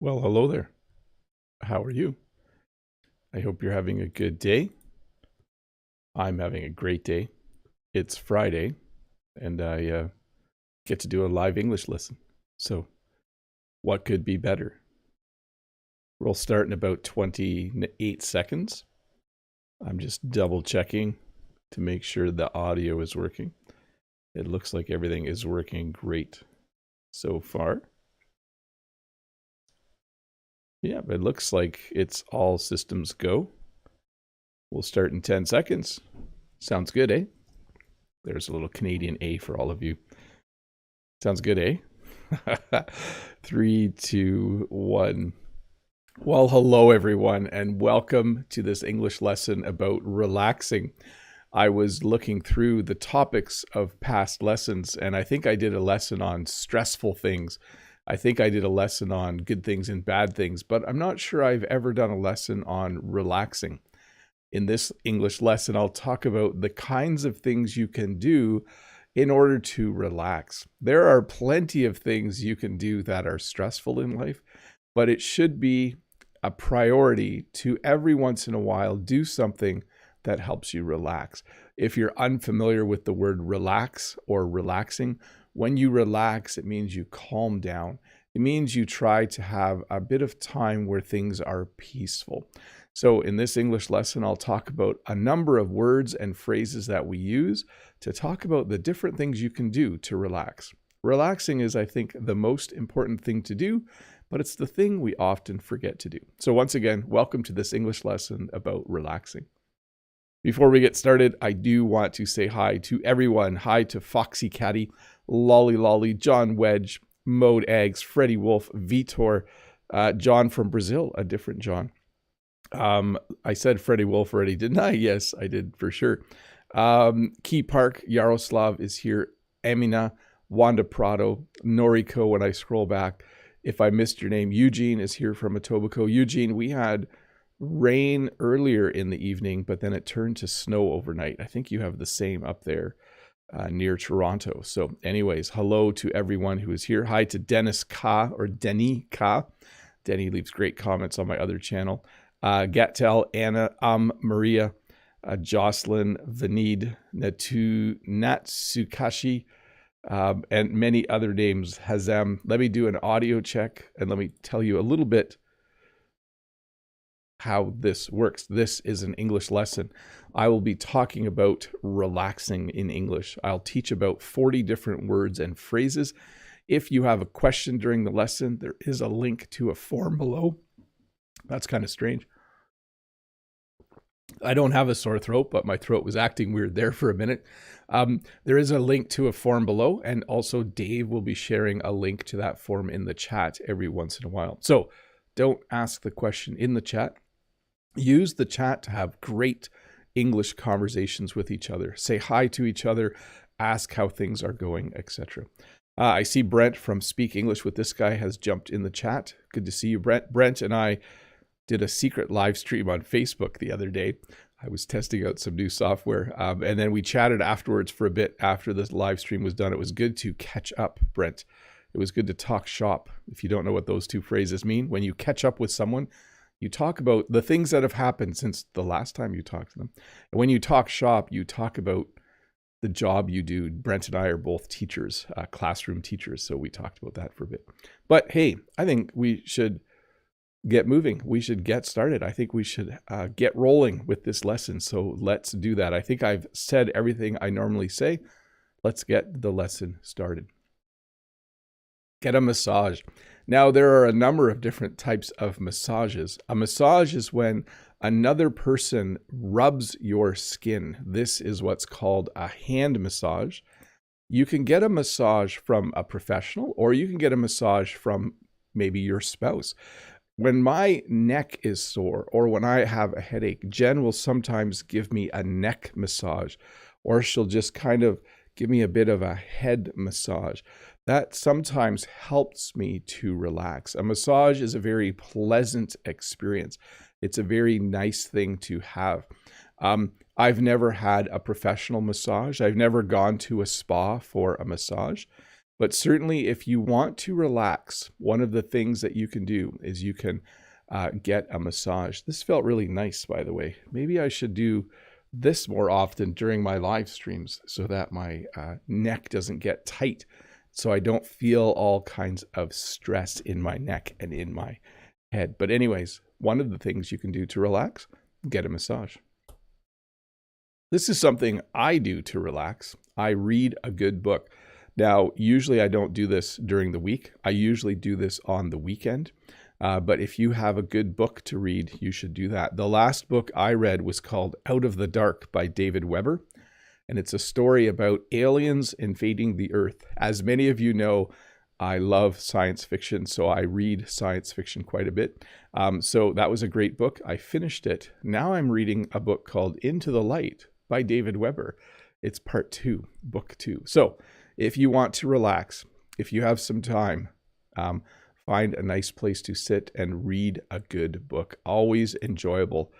Well, hello there. How are you? I hope you're having a good day. I'm having a great day. It's Friday, and I get to do a live English lesson. So, what could be better? We'll start in about 28 seconds. I'm just double checking to make sure the audio is working. It looks like everything is working great so far. Yeah, it looks like it's all systems go. We'll start in 10 seconds. Sounds good, eh? There's a little Canadian A for all of you. Sounds good, eh? 3, 2, 1. Well, hello, everyone, and welcome to this English lesson about relaxing. I was looking through the topics of past lessons, and I think I did a lesson on stressful things. I think I did a lesson on good things and bad things, but I'm not sure I've ever done a lesson on relaxing. In this English lesson, I'll talk about the kinds of things you can do in order to relax. There are plenty of things you can do that are stressful in life, but it should be a priority to every once in a while do something that helps you relax. If you're unfamiliar with the word relax or relaxing, when you relax, it means you calm down. It means you try to have a bit of time where things are peaceful. So in this English lesson, I'll talk about a number of words and phrases that we use to talk about the different things you can do to relax. Relaxing is, I think, the most important thing to do, but it's the thing we often forget to do. So once again, welcome to this English lesson about relaxing. Before we get started, I do want to say hi to everyone. Hi to Foxy Catty, Lolly Lolly, John Wedge, Mode Eggs, Freddie Wolf, Vitor, John from Brazil, a different John. I said Freddie Wolf already, didn't I? Yes, I did for sure. Key Park, Yaroslav is here. Emina, Wanda Prado, Noriko when I scroll back. If I missed your name, Eugene is here from Etobicoke. Eugene, we had rain earlier in the evening, but then it turned to snow overnight. I think you have the same up there near Toronto. So anyways, hello to everyone who is here. Hi to Dennis Ka or Denny Ka. Denny leaves great comments on my other channel. Gattel, Anna, Maria, Jocelyn, Vanid, Natsukashi, and many other names. Hazem. Let me do an audio check and let me tell you a little bit how this works. This is an English lesson. I will be talking about relaxing in English. I'll teach about 40 different words and phrases. If you have a question during the lesson, there is a link to a form below. That's kind of strange. I don't have a sore throat, but my throat was acting weird there for a minute. There is a link to a form below, and also Dave will be sharing a link to that form in the chat every once in a while. So don't ask the question in the chat. Use the chat to have great English conversations with each other. Say hi to each other, ask how things are going, etc. I see Brent from Speak English with This Guy has jumped in the chat. Good to see you, Brent. Brent and I did a secret live stream on Facebook the other day. I was testing out some new software, and then we chatted afterwards for a bit after this live stream was done. It was good to catch up, Brent. It was good to talk shop. If you don't know what those two phrases mean, when you catch up with someone, you talk about the things that have happened since the last time you talked to them. And when you talk shop, you talk about the job you do. Brent and I are both teachers, classroom teachers, so we talked about that for a bit. But hey, I think we should get moving. We should get started. I think we should get rolling with this lesson. So let's do that. I think I've said everything I normally say. Let's get the lesson started. Get a massage. Now, there are a number of different types of massages. A massage is when another person rubs your skin. This is what's called a hand massage. You can get a massage from a professional, or you can get a massage from maybe your spouse. When my neck is sore or when I have a headache, Jen will sometimes give me a neck massage, or she'll just kind of give me a bit of a head massage. That sometimes helps me to relax. A massage is a very pleasant experience. It's a very nice thing to have. I've never had a professional massage. I've never gone to a spa for a massage. But certainly if you want to relax, one of the things that you can do is you can get a massage. This felt really nice, by the way. Maybe I should do this more often during my live streams so that my neck doesn't get tight, so I don't feel all kinds of stress in my neck and in my head. But anyways, one of the things you can do to relax, get a massage. This is something I do to relax. I read a good book. Now, usually I don't do this during the week. I usually do this on the weekend. But if you have a good book to read, you should do that. The last book I read was called Out of the Dark by David Weber. And it's a story about aliens invading the Earth. As many of you know, I love science fiction, so I read science fiction quite a bit. So that was a great book. I finished it. Now I'm reading a book called Into the Light by David Weber. It's part 2, book 2. So if you want to relax, if you have some time, find a nice place to sit and read a good book. Always enjoyable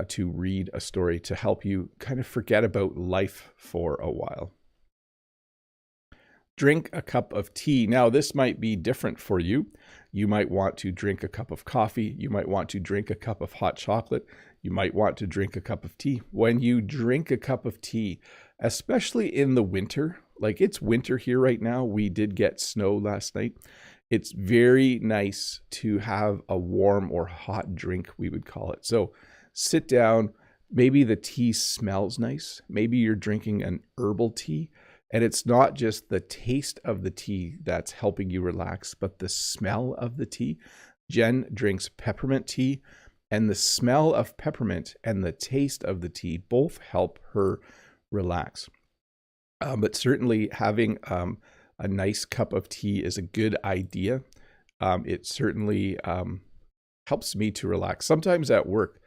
to read a story to help you kind of forget about life for a while. Drink a cup of tea. Now, this might be different for you. You might want to drink a cup of coffee. You might want to drink a cup of hot chocolate. You might want to drink a cup of tea. When you drink a cup of tea, especially in the winter, like it's winter here right now. We did get snow last night. It's very nice to have a warm or hot drink, we would call it. So sit down. Maybe the tea smells nice. Maybe you're drinking an herbal tea. And it's not just the taste of the tea that's helping you relax, but the smell of the tea. Jen drinks peppermint tea, and the smell of peppermint and the taste of the tea both help her relax. But certainly having a nice cup of tea is a good idea. It certainly helps me to relax. Sometimes at work,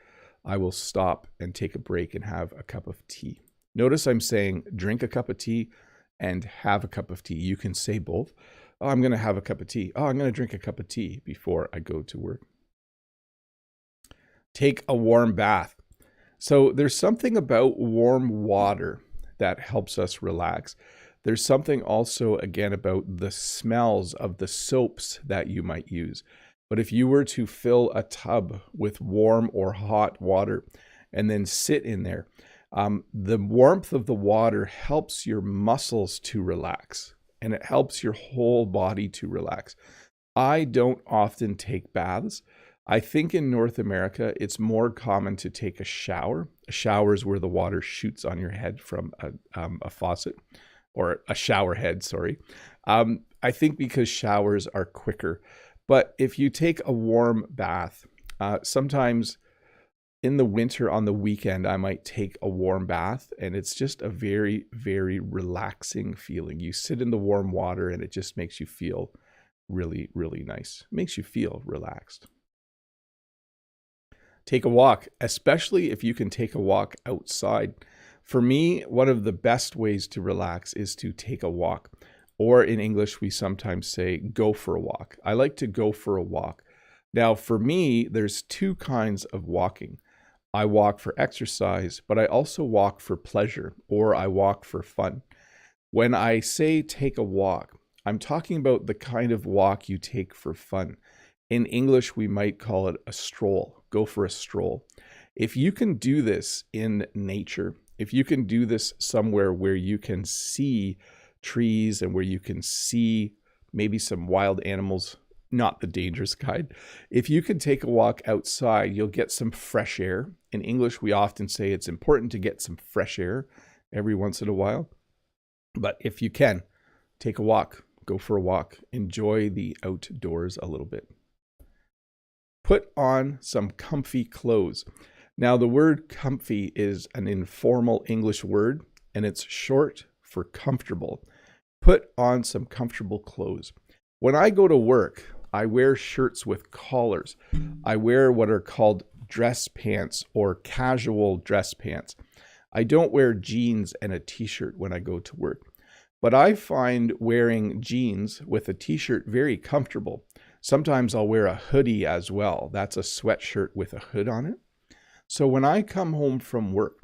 I will stop and take a break and have a cup of tea. Notice I'm saying drink a cup of tea and have a cup of tea. You can say both. Oh, I'm going to have a cup of tea. Oh, I'm going to drink a cup of tea before I go to work. Take a warm bath. So there's something about warm water that helps us relax. There's something also, again, about the smells of the soaps that you might use. But if you were to fill a tub with warm or hot water and then sit in there, the warmth of the water helps your muscles to relax, and it helps your whole body to relax. I don't often take baths. I think in North America, it's more common to take a shower. A shower is where the water shoots on your head from a faucet, or a shower head, sorry. I think because showers are quicker. But if you take a warm bath, sometimes in the winter on the weekend, I might take a warm bath, and it's just a very, very relaxing feeling. You sit in the warm water and it just makes you feel really, really nice. It makes you feel relaxed. Take a walk, especially if you can take a walk outside. For me, one of the best ways to relax is to take a walk. Or in English, we sometimes say go for a walk. I like to go for a walk. Now, for me, there's two kinds of walking. I walk for exercise, but I also walk for pleasure, or I walk for fun. When I say take a walk, I'm talking about the kind of walk you take for fun. In English, we might call it a stroll. Go for a stroll. If you can do this in nature, if you can do this somewhere where you can see trees and where you can see maybe some wild animals, not the dangerous kind. If you can take a walk outside, you'll get some fresh air. In English, we often say it's important to get some fresh air every once in a while. But if you can, take a walk, go for a walk, enjoy the outdoors a little bit. Put on some comfy clothes. Now, the word comfy is an informal English word, and it's short for comfortable. Put on some comfortable clothes. When I go to work, I wear shirts with collars. I wear what are called dress pants or casual dress pants. I don't wear jeans and a t-shirt when I go to work. But I find wearing jeans with a t-shirt very comfortable. Sometimes I'll wear a hoodie as well. That's a sweatshirt with a hood on it. So when I come home from work,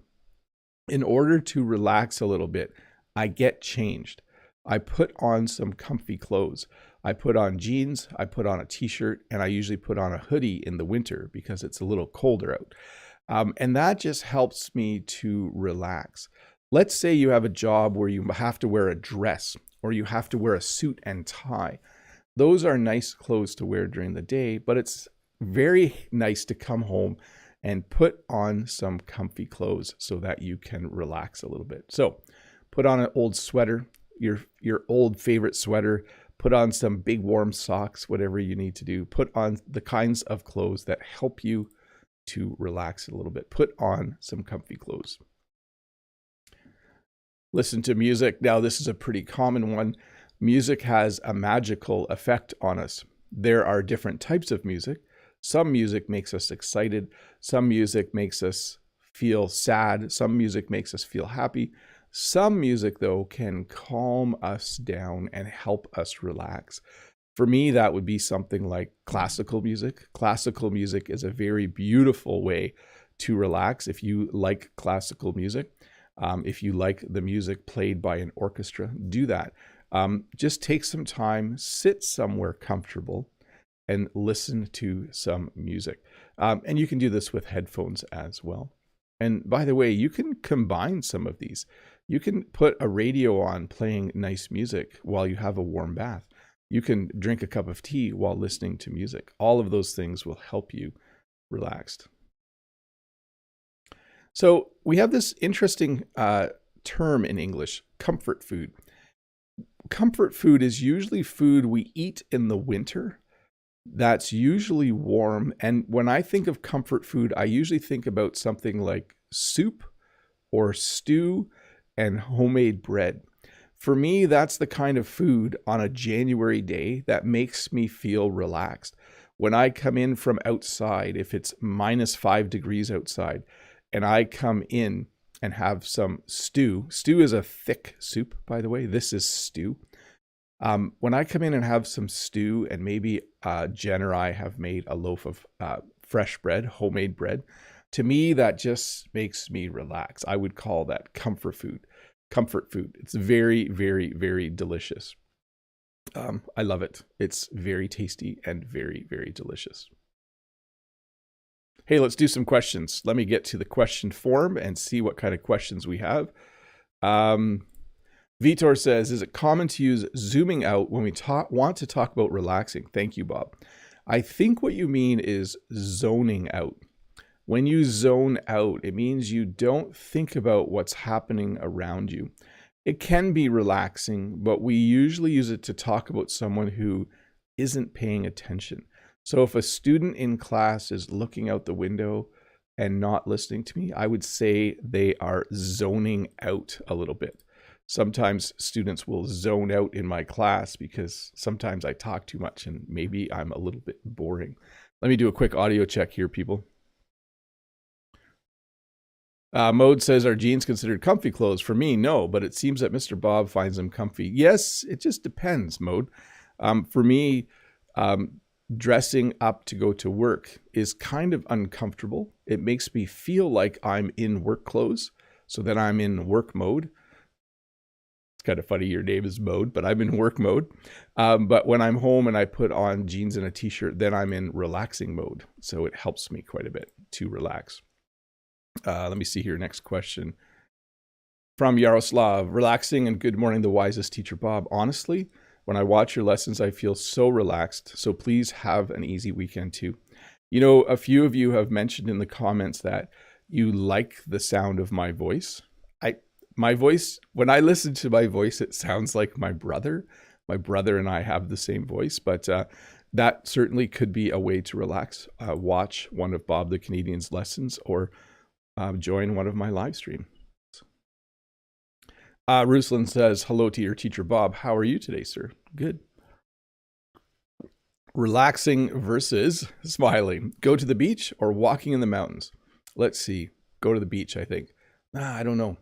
in order to relax a little bit, I get changed. I put on some comfy clothes. I put on jeans, I put on a t-shirt, and I usually put on a hoodie in the winter because it's a little colder out. And that just helps me to relax. Let's say you have a job where you have to wear a dress or you have to wear a suit and tie. Those are nice clothes to wear during the day, but it's very nice to come home and put on some comfy clothes so that you can relax a little bit. So put on an old sweater, your old favorite sweater, put on some big warm socks, whatever you need to do. Put on the kinds of clothes that help you to relax a little bit. Put on some comfy clothes. Listen to music. Now, this is a pretty common one. Music has a magical effect on us. There are different types of music. Some music makes us excited. Some music makes us feel sad. Some music makes us feel happy. Some music, though, can calm us down and help us relax. For me, that would be something like classical music. Classical music is a very beautiful way to relax if you like classical music. If you like the music played by an orchestra, do that. Just take some time, sit somewhere comfortable, and listen to some music. And you can do this with headphones as well. And by the way, you can combine some of these. You can put a radio on playing nice music while you have a warm bath. You can drink a cup of tea while listening to music. All of those things will help you relaxed. So we have this interesting term in English, comfort food. Comfort food is usually food we eat in the winter that's usually warm. And when I think of comfort food, I usually think about something like soup or stew and homemade bread. For me, that's the kind of food on a January day that makes me feel relaxed. When I come in from outside, if it's -5 degrees outside, and I come in and have some stew. Stew is a thick soup, by the way. This is stew. When I come in and have some stew, and maybe Jen or I have made a loaf of fresh bread, homemade bread, to me, that just makes me relax. I would call that comfort food. Comfort food. It's very, very, very delicious. I love it. It's very tasty and very, very delicious. Hey, let's do some questions. Let me get to the question form and see what kind of questions we have. Vitor says, is it common to use zooming out when we want to talk about relaxing? Thank you, Bob. I think what you mean is zoning out. When you zone out, it means you don't think about what's happening around you. It can be relaxing, but we usually use it to talk about someone who isn't paying attention. So if a student in class is looking out the window and not listening to me, I would say they are zoning out a little bit. Sometimes students will zone out in my class because sometimes I talk too much and maybe I'm a little bit boring. Let me do a quick audio check here, people. Mode says, are jeans considered comfy clothes? For me, no, but it seems that Mr. Bob finds them comfy. Yes, it just depends, Mode. For me, dressing up to go to work is kind of uncomfortable. It makes me feel like I'm in work clothes, so that I'm in work mode. It's kind of funny your name is Mode, but I'm in work mode. But when I'm home and I put on jeans and a t-shirt, then I'm in relaxing mode. So it helps me quite a bit to relax. Let me see here. Next question from Yaroslav. Relaxing and good morning, the wisest teacher, Bob. Honestly, when I watch your lessons, I feel so relaxed. So please have an easy weekend too. You know, a few of you have mentioned in the comments that you like the sound of my voice. My voice, when I listen to my voice, it sounds like my brother. My brother and I have the same voice, but that certainly could be a way to relax. Watch one of Bob the Canadian's lessons or join one of my live streams. Ruslan says, hello to your teacher, Bob. How are you today, sir? Good. Relaxing versus smiling. Go to the beach or walking in the mountains? Let's see. Go to the beach, I think. I don't know.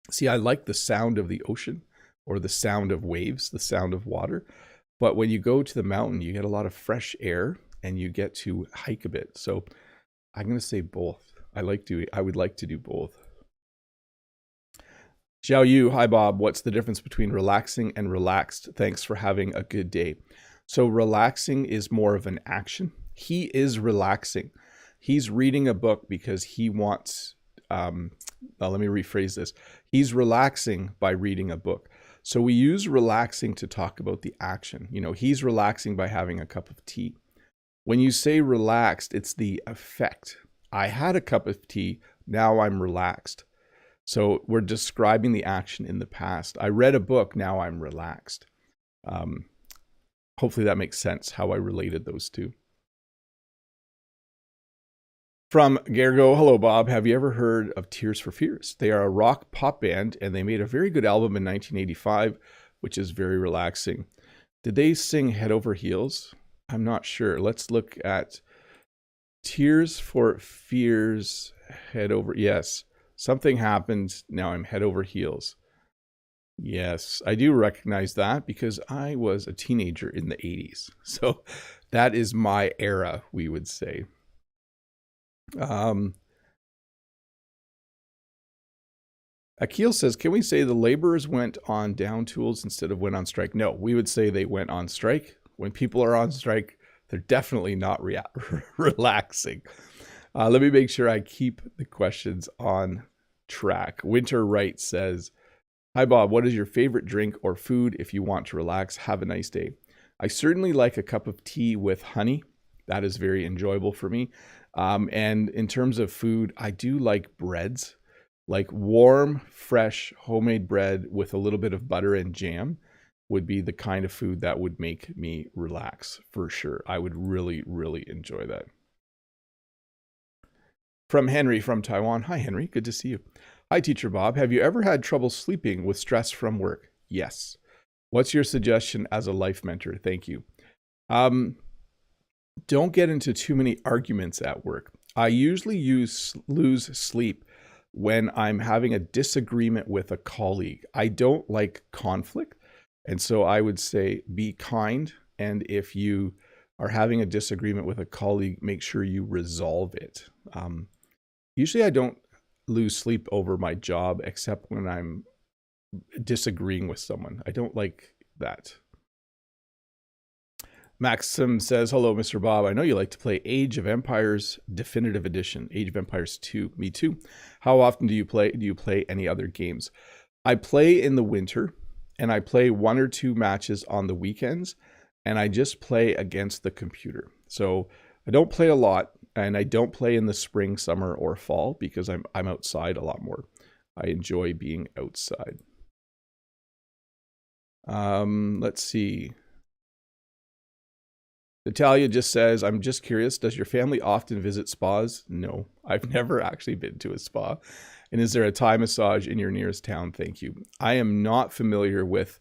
See, I like the sound of the ocean or the sound of waves, the sound of water. But when you go to the mountain, you get a lot of fresh air and you get to hike a bit. So I'm going to say both. I would like to do both. Xiao Yu, hi Bob. What's the difference between relaxing and relaxed? Thanks for having a good day. So relaxing is more of an action. He is relaxing. He's reading a book because he wants, let me rephrase this. He's relaxing by reading a book. So we use relaxing to talk about the action. You know, he's relaxing by having a cup of tea. When you say relaxed, it's the effect. I had a cup of tea, now I'm relaxed. So we're describing the action in the past. I read a book, now I'm relaxed. Hopefully that makes sense, how I related those two. From Gergo, hello Bob, have you ever heard of Tears for Fears? They are a rock pop band and they made a very good album in 1985, which is very relaxing. Did they sing Head Over Heels? I'm not sure. Let's look at Tears for Fears, Head Over, yes. Something happened, now I'm head over heels. Yes, I do recognize that because I was a teenager in the 80s. So that is my era, we would say. Akil says, can we say the laborers went on down tools instead of went on strike? No, we would say they went on strike. When people are on strike, they're definitely not relaxing. Let me make sure I keep the questions on track. Winter Wright says, hi Bob, what is your favorite drink or food if you want to relax? Have a nice day. I certainly like a cup of tea with honey. That is very enjoyable for me. And in terms of food, I do like breads, like warm, fresh, homemade bread with a little bit of butter and jam would be the kind of food that would make me relax for sure. I would really, really enjoy that. From Henry from Taiwan. Hi, Henry. Good to see you. Hi, Teacher Bob. Have you ever had trouble sleeping with stress from work? Yes. What's your suggestion as a life mentor? Thank you. Don't get into too many arguments at work. I usually lose sleep when I'm having a disagreement with a colleague. I don't like conflict. And so I would say be kind. And if you are having a disagreement with a colleague, make sure you resolve it. Usually I don't lose sleep over my job except when I'm disagreeing with someone. I don't like that. Maxim says, hello, Mr. Bob. I know you like to play Age of Empires Definitive Edition, Age of Empires 2. Me too. How often do you play? Do you play any other games? I play in the winter, and I play 1 or 2 matches on the weekends, and I just play against the computer. So I don't play a lot, and I don't play in the spring, summer, or fall because I'm outside a lot more. I enjoy being outside. Let's see. Natalia just says, I'm just curious, does your family often visit spas? No, I've never actually been to a spa. And is there a Thai massage in your nearest town? Thank you. I am not familiar with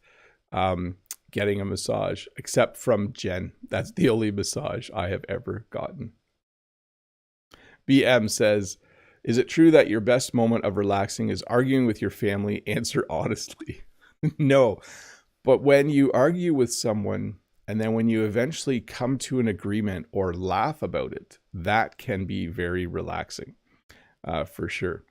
getting a massage except from Jen. That's the only massage I have ever gotten. BM says, is it true that your best moment of relaxing is arguing with your family? Answer honestly. No, but when you argue with someone, and then when you eventually come to an agreement or laugh about it, that can be very relaxing, for sure.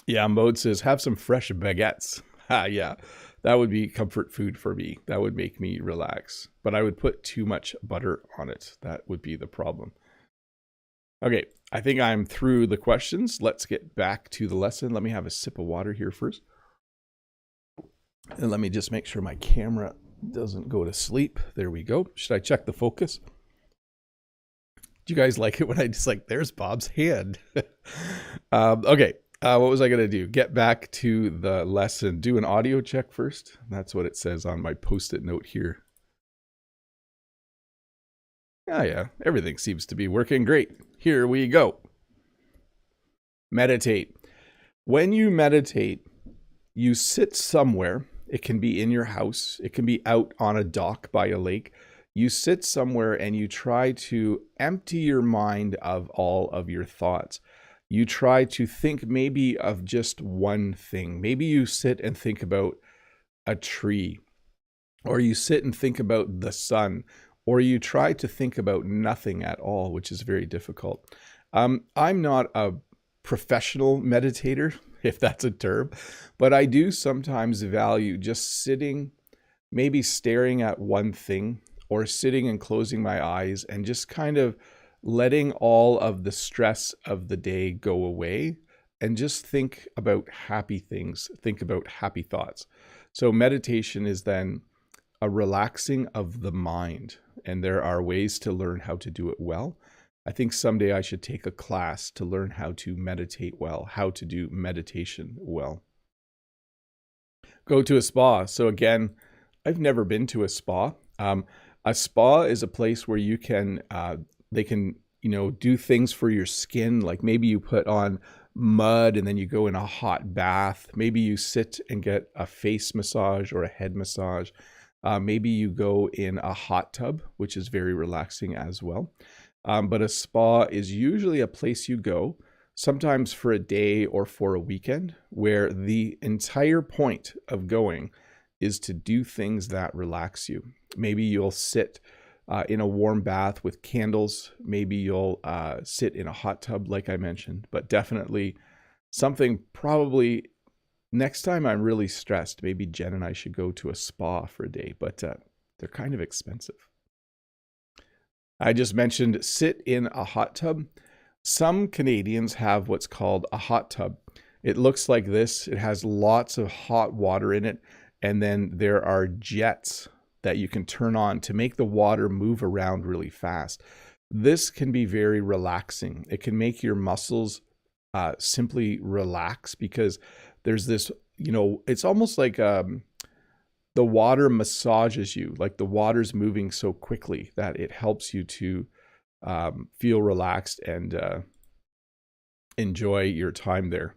Yeah, Mode says, have some fresh baguettes. Yeah, that would be comfort food for me. That would make me relax. But I would put too much butter on it. That would be the problem. Okay, I think I'm through the questions. Let's get back to the lesson. Let me have a sip of water here first. And let me just make sure my camera doesn't go to sleep. There we go. Should I check the focus? Do you guys like it when I just like, there's Bob's hand? Okay. What was I going to do? Get back to the lesson. Do an audio check first. That's what it says on my post-it note here. Yeah. Everything seems to be working great. Here we go. Meditate. When you meditate, you sit somewhere. It can be in your house. It can be out on a dock by a lake. You sit somewhere and you try to empty your mind of all of your thoughts. You try to think maybe of just one thing. Maybe you sit and think about a tree, or you sit and think about the sun, or you try to think about nothing at all, which is very difficult. I'm not a professional meditator. if that's a term. But I do sometimes value just sitting, maybe staring at one thing, or sitting and closing my eyes and just kind of letting all of the stress of the day go away and just think about happy things, think about happy thoughts. So meditation is then a relaxing of the mind, and there are ways to learn how to do it well. I think someday I should take a class to learn how to meditate well, how to do meditation well. Go to a spa. So again, I've never been to a spa. A spa is a place where you can, they can, do things for your skin. Like maybe you put on mud and then you go in a hot bath. Maybe you sit and get a face massage or a head massage. Maybe you go in a hot tub, which is very relaxing as well. But a spa is usually a place you go, sometimes for a day or for a weekend, where the entire point of going is to do things that relax you. Maybe you'll sit in a warm bath with candles. Maybe you'll sit in a hot tub, like I mentioned, but definitely something probably next time I'm really stressed, maybe Jen and I should go to a spa for a day, but they're kind of expensive. I just mentioned sit in a hot tub. Some Canadians have what's called a hot tub. It looks like this. It has lots of hot water in it. And then there are jets that you can turn on to make the water move around really fast. This can be very relaxing. It can make your muscles simply relax because there's this, it's almost like the water massages you, like the water's moving so quickly that it helps you to feel relaxed and enjoy your time there.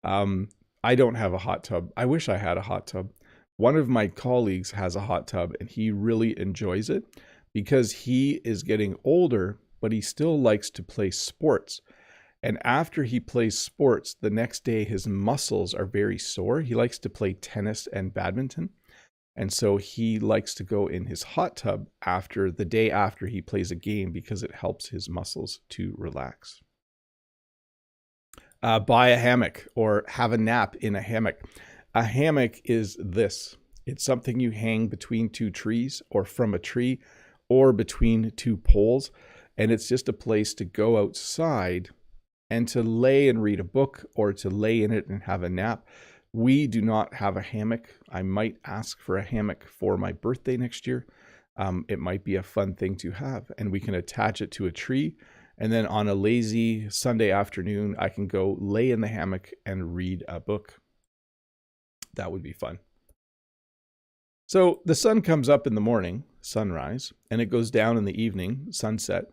I don't have a hot tub. I wish I had a hot tub. One of my colleagues has a hot tub and he really enjoys it because he is getting older, but he still likes to play sports. And after he plays sports, the next day his muscles are very sore. He likes to play tennis and badminton. And so he likes to go in his hot tub after the day after he plays a game because it helps his muscles to relax. Buy a hammock or have a nap in a hammock. A hammock is this. It's something you hang between two trees or from a tree or between two poles. And it's just a place to go outside and to lay and read a book or to lay in it and have a nap. We do not have a hammock. I might ask for a hammock for my birthday next year. It might be a fun thing to have, and we can attach it to a tree. And then on a lazy Sunday afternoon, I can go lay in the hammock and read a book. That would be fun. So the sun comes up in the morning, sunrise, and it goes down in the evening, sunset.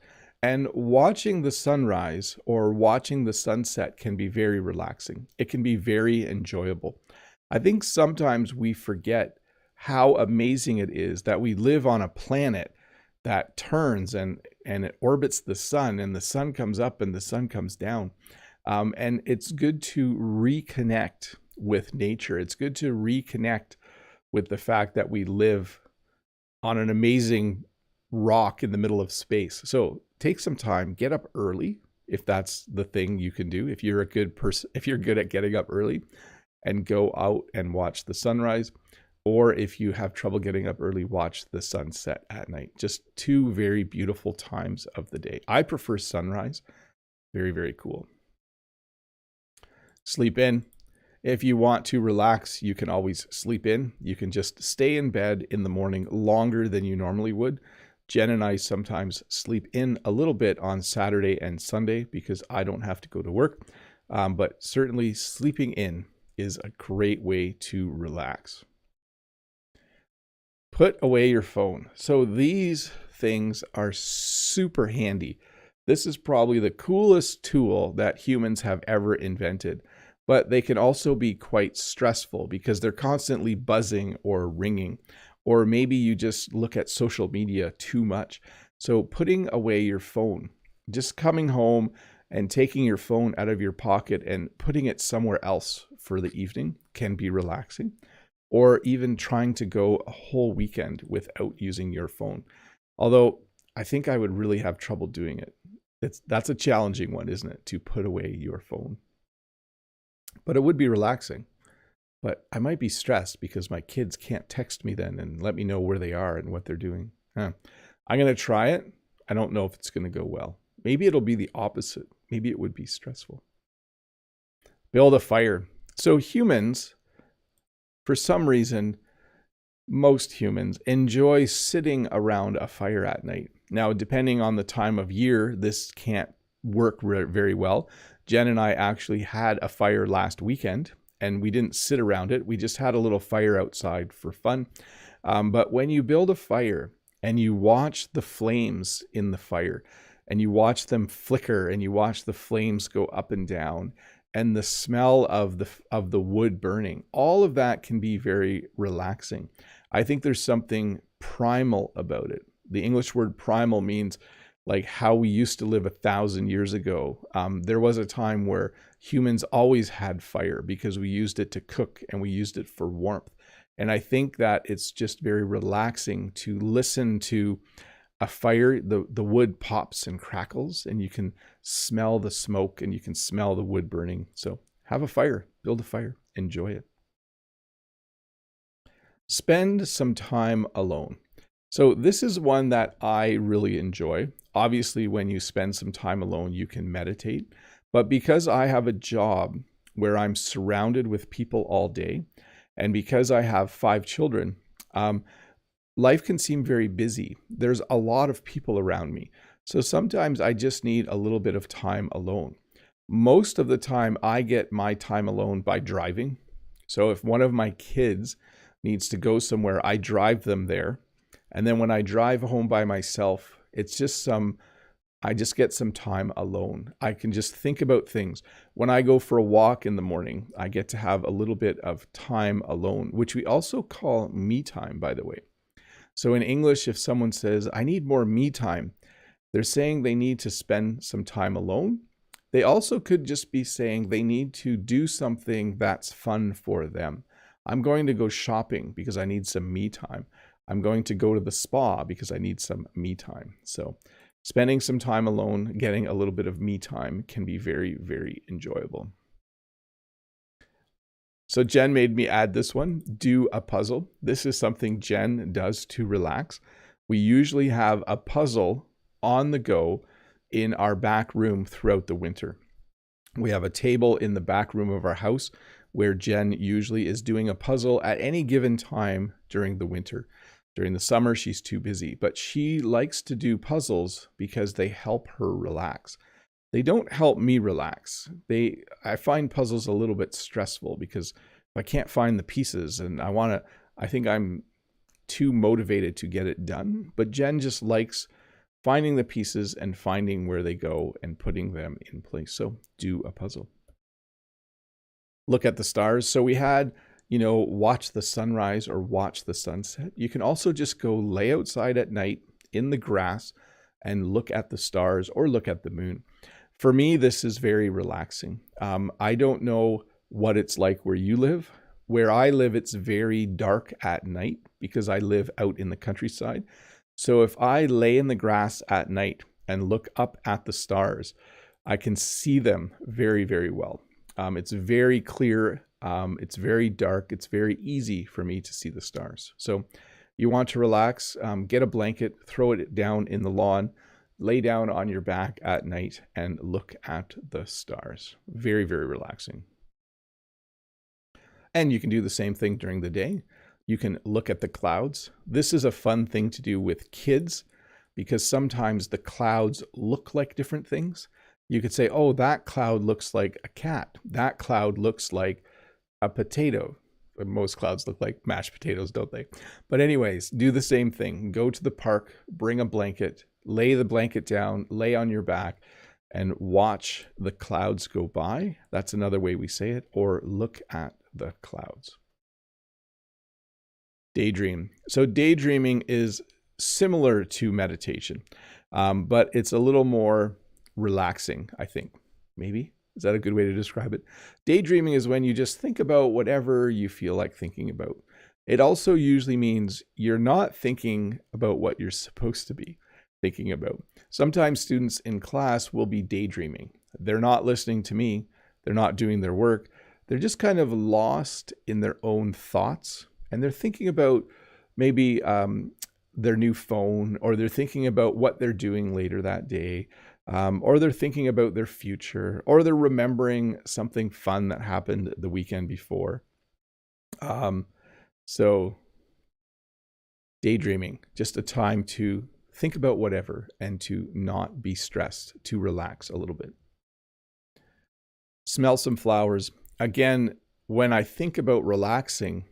And watching the sunrise or watching the sunset can be very relaxing. It can be very enjoyable. I think sometimes we forget how amazing it is that we live on a planet that turns and it orbits the sun, and the sun comes up and the sun comes down. And it's good to reconnect with nature. It's good to reconnect with the fact that we live on an amazing rock in the middle of space. So take some time, get up early if that's the thing you can do. If you're a good person, if you're good at getting up early, and go out and watch the sunrise. Or if you have trouble getting up early, watch the sunset at night. Just two very beautiful times of the day. I prefer sunrise. Very, very cool. Sleep in. If you want to relax, you can always sleep in. You can just stay in bed in the morning longer than you normally would. Jen and I sometimes sleep in a little bit on Saturday and Sunday because I don't have to go to work. But certainly sleeping in is a great way to relax. Put away your phone. So these things are super handy. This is probably the coolest tool that humans have ever invented, but they can also be quite stressful because they're constantly buzzing or ringing, or maybe you just look at social media too much. So putting away your phone, just coming home and taking your phone out of your pocket and putting it somewhere else for the evening can be relaxing. Or even trying to go a whole weekend without using your phone. Although I think I would really have trouble doing it. That's a challenging one, isn't it? To put away your phone. but it would be relaxing. But I might be stressed because my kids can't text me then and let me know where they are and what they're doing. I'm going to try it. I don't know if it's going to go well. Maybe it'll be the opposite. Maybe it would be stressful. Build a fire. So humans, for some reason, most humans enjoy sitting around a fire at night. Now, depending on the time of year, this can't work very well. Jen and I actually had a fire last weekend, and we didn't sit around it. We just had a little fire outside for fun. But when you build a fire and you watch the flames in the fire, and you watch them flicker, and you watch the flames go up and down, and the smell of the wood burning, all of that can be very relaxing. I think there's something primal about it. The English word primal means like how we used to live 1,000 years ago. There was a time where humans always had fire because we used it to cook and we used it for warmth. And I think that it's just very relaxing to listen to a fire. The wood pops and crackles, and you can smell the smoke and you can smell the wood burning. So have a fire, build a fire, enjoy it. Spend some time alone. So this is one that I really enjoy. Obviously, when you spend some time alone, you can meditate. But because I have a job where I'm surrounded with people all day, and because I have 5 children, life can seem very busy. There's a lot of people around me. So sometimes I just need a little bit of time alone. Most of the time, I get my time alone by driving. So if one of my kids needs to go somewhere, I drive them there. And then when I drive home by myself, it's just I just get some time alone. I can just think about things. When I go for a walk in the morning, I get to have a little bit of time alone, which we also call me time, by the way. So in English, if someone says, I need more me time, they're saying they need to spend some time alone. They also could just be saying they need to do something that's fun for them. I'm going to go shopping because I need some me time. I'm going to go to the spa because I need some me time. So spending some time alone, getting a little bit of me time can be very, very enjoyable. So Jen made me add this one, do a puzzle. This is something Jen does to relax. We usually have a puzzle on the go in our back room throughout the winter. We have a table in the back room of our house where Jen usually is doing a puzzle at any given time during the winter. During the summer, she's too busy, but she likes to do puzzles because they help her relax. They don't help me relax. I find puzzles a little bit stressful because if I can't find the pieces and I think I'm too motivated to get it done. But Jen just likes finding the pieces and finding where they go and putting them in place. So do a puzzle. Look at the stars. So we had, watch the sunrise or watch the sunset. You can also just go lay outside at night in the grass and look at the stars or look at the moon. For me, this is very relaxing. I don't know what it's like where you live. Where I live, it's very dark at night because I live out in the countryside. So if I lay in the grass at night and look up at the stars, I can see them very, very well. It's very clear. It's very dark. It's very easy for me to see the stars. So you want to relax, get a blanket, throw it down in the lawn, lay down on your back at night and look at the stars. Very, very relaxing. And you can do the same thing during the day. You can look at the clouds. This is a fun thing to do with kids because sometimes the clouds look like different things. You could say, oh, that cloud looks like a cat. That cloud looks like a potato. Most clouds look like mashed potatoes, don't they? But anyways, do the same thing. Go to the park, bring a blanket, lay the blanket down, lay on your back, and watch the clouds go by. That's another way we say it, or look at the clouds. Daydream. So daydreaming is similar to meditation, but it's a little more relaxing, I think. Maybe. Is that a good way to describe it? Daydreaming is when you just think about whatever you feel like thinking about. It also usually means you're not thinking about what you're supposed to be thinking about. Sometimes students in class will be daydreaming. They're not listening to me. They're not doing their work. they're just kind of lost in their own thoughts, and they're thinking about maybe their new phone, or they're thinking about what they're doing later that day, or they're thinking about their future, or they're remembering something fun that happened the weekend before. So daydreaming, just a time to think about whatever and to not be stressed, to relax a little bit. Smell some flowers. Again, when I think about relaxing,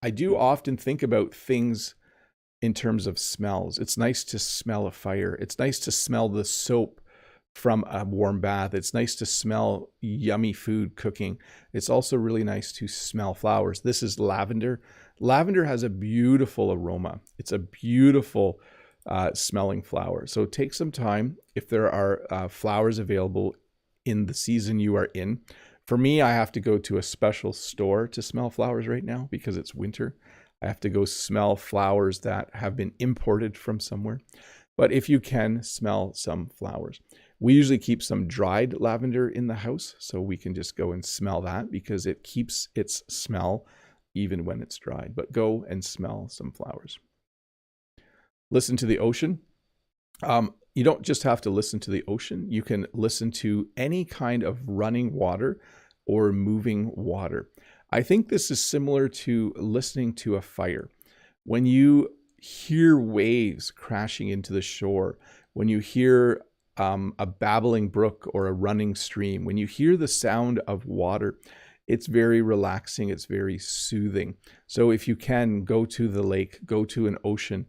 I do often think about things in terms of smells. It's nice to smell a fire. It's nice to smell the soap from a warm bath. It's nice to smell yummy food cooking. It's also really nice to smell flowers. This is lavender. Lavender has a beautiful aroma. It's a beautiful smelling flower. So take some time if there are flowers available in the season you are in. For me, I have to go to a special store to smell flowers right now because it's winter. I have to go smell flowers that have been imported from somewhere. But if you can, smell some flowers. We usually keep some dried lavender in the house, so we can just go and smell that because it keeps its smell even when it's dried. But go and smell some flowers. Listen to the ocean. You don't just have to listen to the ocean. You can listen to any kind of running water or moving water. I think this is similar to listening to a fire. When you hear waves crashing into the shore, when you hear a babbling brook or a running stream, when you hear the sound of water, it's very relaxing, it's very soothing. So if you can, go to the lake, go to an ocean,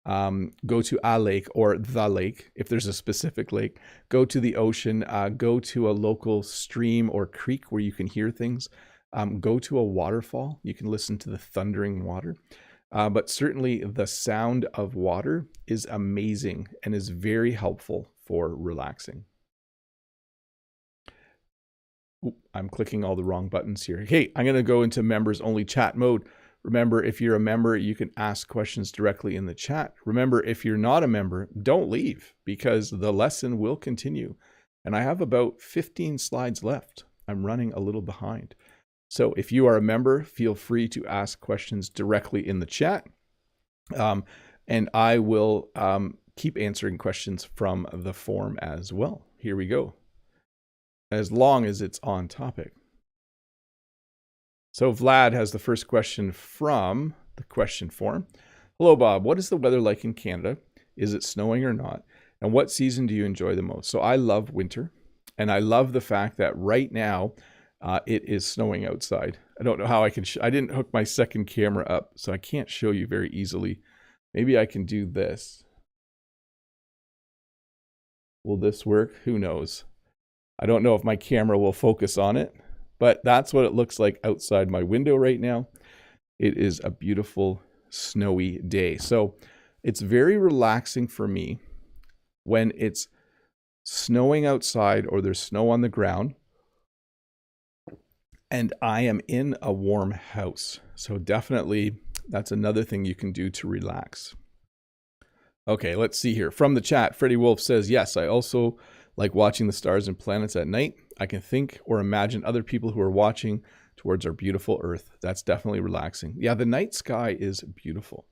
go to a lake or the lake, if there's a specific lake, go to the ocean, go to a local stream or creek where you can hear things, go to a waterfall, you can listen to the thundering water. But certainly the sound of water is amazing and is very helpful for relaxing. Ooh, I'm clicking all the wrong buttons here. Hey, I'm going to go into members only chat mode. Remember, if you're a member, you can ask questions directly in the chat. Remember, if you're not a member, don't leave because the lesson will continue. And I have about 15 slides left. I'm running a little behind. So if you are a member, feel free to ask questions directly in the chat. And I will keep answering questions from the form as well. Here we go. As long as it's on topic. So Vlad has the first question from the question form. Hello, Bob. What is the weather like in Canada? Is it snowing or not? And what season do you enjoy the most? So I love winter. And I love the fact that right now it is snowing outside. I don't know how I can, I didn't hook my second camera up, so I can't show you very easily. Maybe I can do this. Will this work? Who knows? I don't know if my camera will focus on it, but that's what it looks like outside my window right now. It is a beautiful snowy day. So it's very relaxing for me when it's snowing outside or there's snow on the ground and I am in a warm house. So definitely that's another thing you can do to relax. Okay, let's see here. From the chat, Freddie Wolf says, yes, I also like watching the stars and planets at night. I can think or imagine other people who are watching towards our beautiful Earth. That's definitely relaxing. Yeah, the night sky is beautiful.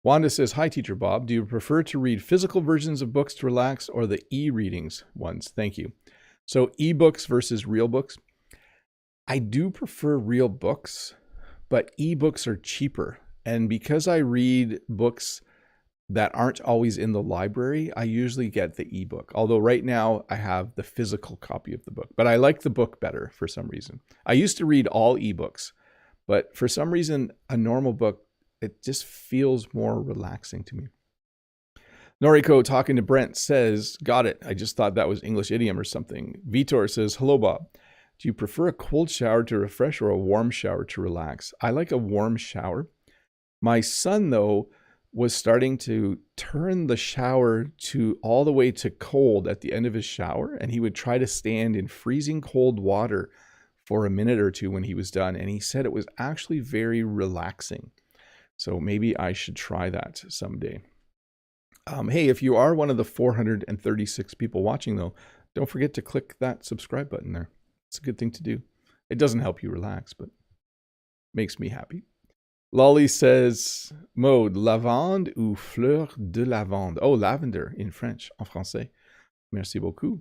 Wanda says, hi, Teacher Bob. Do you prefer to read physical versions of books to relax or the e-readings ones? Thank you. So e-books versus real books. I do prefer real books, but e-books are cheaper. And because I read books that aren't always in the library, I usually get the ebook. Although right now I have the physical copy of the book, but I like the book better for some reason. I used to read all ebooks, but for some reason, a normal book, it just feels more relaxing to me. Noriko talking to Brent says, got it. I just thought that was English idiom or something. Vitor says, hello, Bob. Do you prefer a cold shower to refresh or a warm shower to relax? I like a warm shower. My son, though, was starting to turn the shower to all the way to cold at the end of his shower. And he would try to stand in freezing cold water for a minute or two when he was done. And he said it was actually very relaxing. So maybe I should try that someday. Hey, if you are one of the 436 people watching though, don't forget to click that subscribe button there. It's a good thing to do. It doesn't help you relax, but makes me happy. Lolly says, mode, lavande ou fleur de lavande. Oh, lavender in French, en français. Merci beaucoup.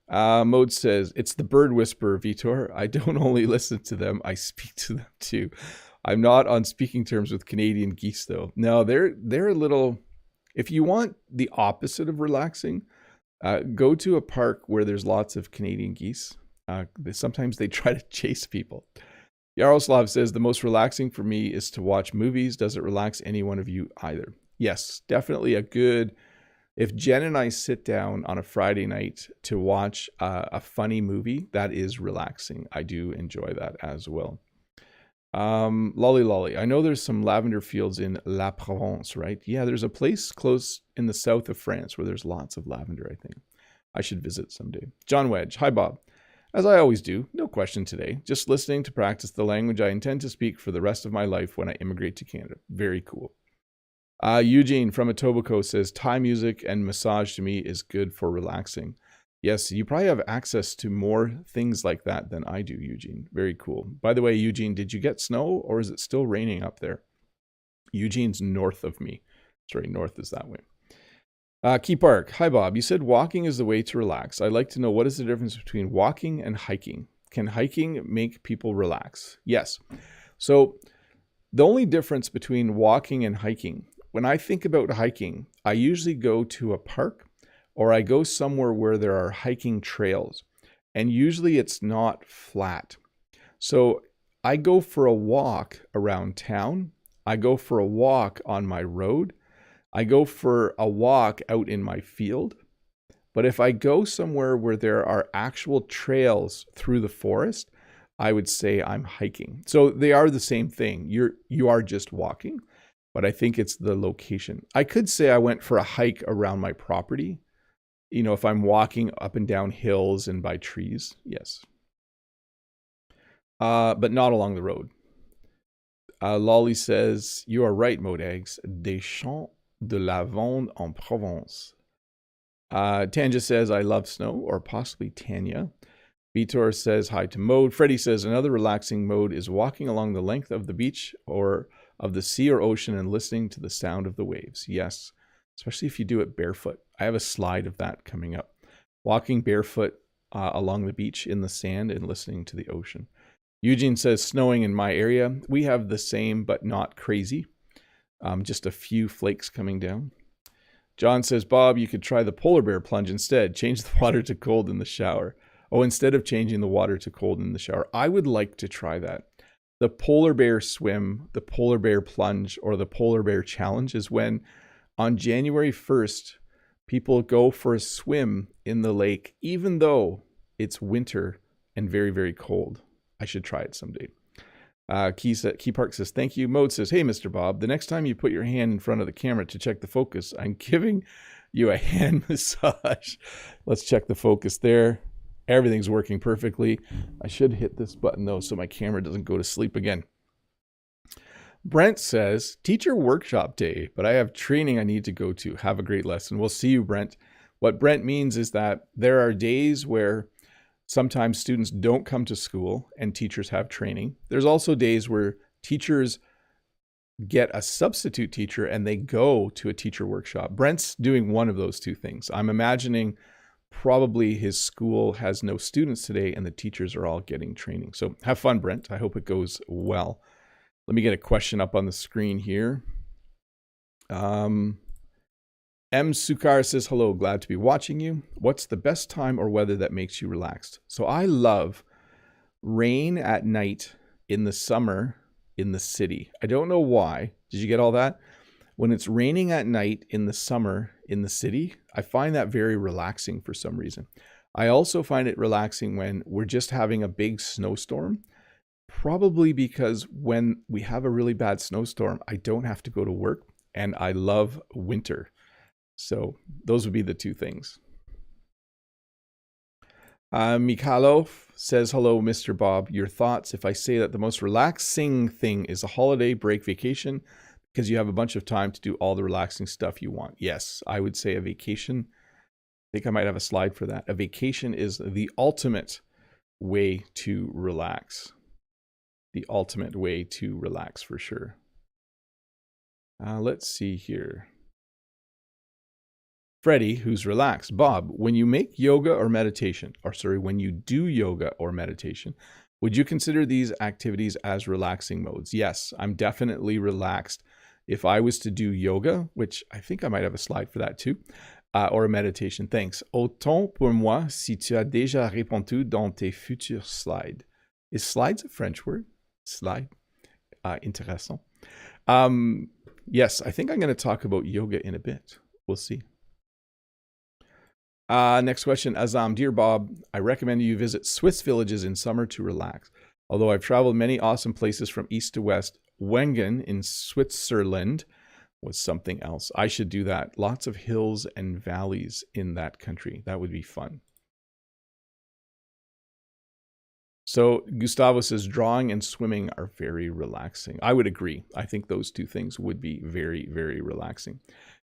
Mode says, it's the bird whisperer, Vitor. I don't only listen to them, I speak to them too. I'm not on speaking terms with Canadian geese, though. No, they're a little... If you want the opposite of relaxing, go to a park where there's lots of Canadian geese. Sometimes they try to chase people. Yaroslav says, the most relaxing for me is to watch movies. Does it relax any one of you either? Yes, definitely a good... If Jen and I sit down on a Friday night to watch a funny movie, that is relaxing. I do enjoy that as well. Lolly, I know there's some lavender fields in La Provence, right? Yeah, there's a place close in the south of France where there's lots of lavender, I think. I should visit someday. John Wedge, hi Bob. As I always do, no question today. Just listening to practice the language I intend to speak for the rest of my life when I immigrate to Canada. Very cool. Eugene from Etobicoke says, Thai music and massage to me is good for relaxing. Yes, you probably have access to more things like that than I do, Eugene. Very cool. By the way, Eugene, did you get snow or is it still raining up there? Eugene's north of me. Sorry, north is that way. Key Park. Hi, Bob. You said walking is the way to relax. I'd like to know, what is the difference between walking and hiking? Can hiking make people relax? Yes. So the only difference between walking and hiking, when I think about hiking, I usually go to a park or I go somewhere where there are hiking trails. And usually it's not flat. So I go for a walk around town. I go for a walk on my road. I go for a walk out in my field. But if I go somewhere where there are actual trails through the forest, I would say I'm hiking. So they are the same thing. You are just walking, but I think it's the location. I could say I went for a hike around my property. You know, if I'm walking up and down hills and by trees, yes. But not along the road. Lolly says, you are right, Modags. Des champs de lavande en Provence. Tanja says, I love snow, or possibly Tanya. Vitor says, hi to Mode. Freddie says, another relaxing mode is walking along the length of the beach or of the sea or ocean and listening to the sound of the waves. Yes, especially if you do it barefoot. I have a slide of that coming up. Walking barefoot along the beach in the sand and listening to the ocean. Eugene says, snowing in my area. We have the same, but not crazy. Just a few flakes coming down. John says, Bob, you could try the polar bear plunge instead. Change the water to cold in the shower. Oh, instead of changing the water to cold in the shower. I would like to try that. The polar bear swim, the polar bear plunge, or the polar bear challenge is when on January 1st, people go for a swim in the lake, even though it's winter and very, very cold. I should try it someday. Key Park says, thank you. Mode says, hey, Mr. Bob, the next time you put your hand in front of the camera to check the focus, I'm giving you a hand massage. Let's check the focus there. Everything's working perfectly. I should hit this button, though, so my camera doesn't go to sleep again. Brent says, teacher workshop day, but I have training I need to go to. Have a great lesson. We'll see you, Brent. What Brent means is that there are days where sometimes students don't come to school and teachers have training. There's also days where teachers get a substitute teacher and they go to a teacher workshop. Brent's doing one of those two things. I'm imagining probably his school has no students today and the teachers are all getting training. So have fun, Brent. I hope it goes well. Let me get a question up on the screen here. M. Sukar says, hello, glad to be watching you. What's the best time or weather that makes you relaxed? So I love rain at night in the summer in the city. I don't know why. Did you get all that? When it's raining at night in the summer in the city, I find that very relaxing for some reason. I also find it relaxing when we're just having a big snowstorm, probably because when we have a really bad snowstorm, I don't have to go to work and I love winter. So those would be the two things. Mikhailov says, hello, Mr. Bob. Your thoughts if I say that the most relaxing thing is a holiday break vacation because you have a bunch of time to do all the relaxing stuff you want? Yes, I would say a vacation. I think I might have a slide for that. A vacation is the ultimate way to relax. The ultimate way to relax for sure. Let's see here. Freddie, who's relaxed. Bob, when you make yoga or meditation, when you do yoga or meditation, would you consider these activities as relaxing modes? Yes, I'm definitely relaxed. If I was to do yoga, which I think I might have a slide for that too, or a meditation. Thanks. Autant pour moi si tu as déjà répondu dans tes futurs slides. Is slides a French word? Slide. Intéressant. Yes, I think I'm going to talk about yoga in a bit. We'll see. Next question, Azam. Dear Bob, I recommend you visit Swiss villages in summer to relax. Although I've traveled many awesome places from east to west, Wengen in Switzerland was something else. I should do that. Lots of hills and valleys in that country. That would be fun. So Gustavo says drawing and swimming are very relaxing. I would agree. I think those two things would be very, very relaxing.